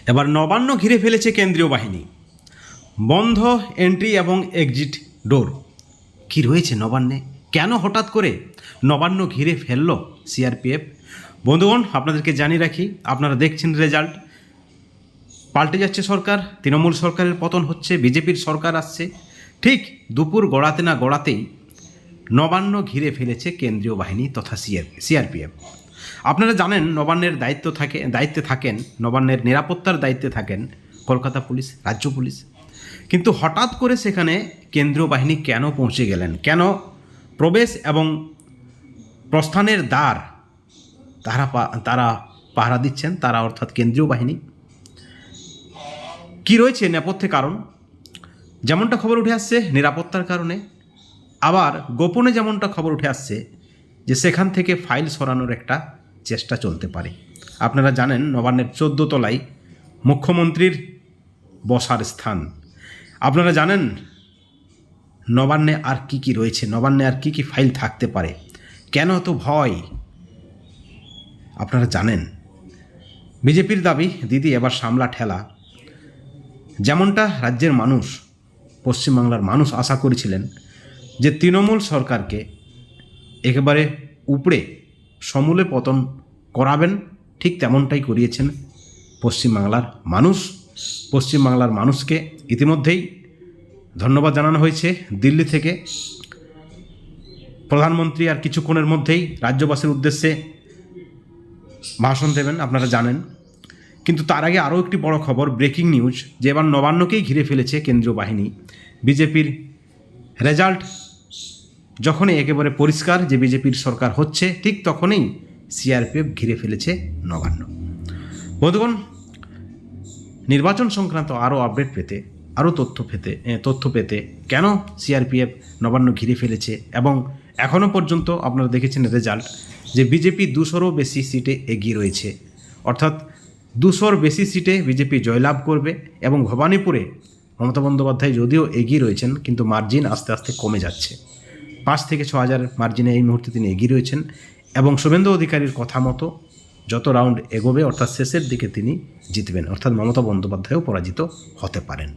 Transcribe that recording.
এবার নবান্ন ঘিরে ফেলেছে কেন্দ্রীয় বাহিনী, বন্ধ এন্ট্রি এবং এক্সিট ডোর। কি রয়েছে নবান্নে? কেন হঠাৎ করে নবান্ন ঘিরে ফেলল সিআরপিএফ? বন্ধুগণ, আপনাদেরকে জানিয়ে রাখি, আপনারা দেখছেন রেজাল্ট। পাল্টে যাচ্ছে সরকার, তৃণমূল সরকারের পতন হচ্ছে, বিজেপির সরকার আসছে। ঠিক দুপুর গড়াতে না গড়াতেই নবান্ন ঘিরে ফেলেছে কেন্দ্রীয় বাহিনী তথা সিআরপিএফ। আপনারা জানেন নবান্নের দায়িত্বে থাকেন, নবান্নের নিরাপত্তার দায়িত্বে থাকেন কলকাতা পুলিশ, রাজ্য পুলিশ। কিন্তু হঠাৎ করে সেখানে কেন্দ্রীয় বাহিনী কেন পৌঁছে গেলেন? কেন প্রবেশ এবং প্রস্থানের দ্বার তারা পাহারা দিচ্ছেন, তারা অর্থাৎ কেন্দ্রীয় বাহিনী? কি রয়েছে নেপথ্যে কারণ? যেমনটা খবর উঠে আসছে নিরাপত্তার কারণে, আবার গোপনে যেমনটা খবর উঠে আসছে যে সেখান থেকে ফাইল সরানোর একটা চেষ্টা চলতে পারে। আপনারা জানেন নবান্নের 14 তলায় মুখ্যমন্ত্রীর বসার স্থান। আপনারা জানেন নবান্নে আর কি রয়েছে, নবান্নে আর কি ফাইল থাকতে পারে, কেন এত ভয় আপনারা জানেন। বিজেপির দাবি, দিদি এবার সামলা ঠেলা। যেমনটা রাজ্যের মানুষ, পশ্চিমবাংলার মানুষ আশা করেছিলেন যে তৃণমূল সরকারকে একেবারে উপড়ে সমূলে পতন করাবেন, ঠিক তেমনটাই করিয়েছেন পশ্চিমবাংলার মানুষ। পশ্চিমবাংলার মানুষকে ইতিমধ্যেই ধন্যবাদ জানানো হয়েছে দিল্লি থেকে। প্রধানমন্ত্রী আর কিছুক্ষণের মধ্যেই রাজ্যবাসীর উদ্দেশ্যে ভাষণ দেবেন, আপনারা জানেন। কিন্তু তার আগে আরও একটি বড় খবর, ব্রেকিং নিউজ, যে এবার নবান্নকেই ঘিরে ফেলেছে কেন্দ্রীয় বাহিনী। বিজেপির রেজাল্ট যখনই একেবারে পরিষ্কার যে বিজেপির সরকার হচ্ছে, ঠিক তখনই সিআরপিএফ ঘিরে ফেলেছে নবান্ন। বন্ধুগণ, নির্বাচন সংক্রান্ত আরও আপডেট পেতে, আরও তথ্য পেতে কেন সিআরপিএফ নবান্ন ঘিরে ফেলেছে, এবং এখনও পর্যন্ত আপনারা দেখেছেন রেজাল্ট যে বিজেপি 200-রও বেশি সিটে এগিয়ে রয়েছে, অর্থাৎ 200-র বেশি সিটে বিজেপি জয়লাভ করবে। এবং ভবানীপুরে মমতা বন্দ্যোপাধ্যায় যদিও এগিয়ে রয়েছেন, কিন্তু মার্জিন আস্তে আস্তে কমে যাচ্ছে। 5 থেকে 6 হাজার মার্জিনে এই মুহূর্তে তিনি এগিয়ে রয়েছেন। এবং শুভেন্দু অধিকারীর কথা মতো যত রাউন্ড এগোবে, অর্থাৎ শেষের দিকে তিনি জিতবেন, অর্থাৎ মমতা বন্দ্যোপাধ্যায়ও পরাজিত হতে পারেন।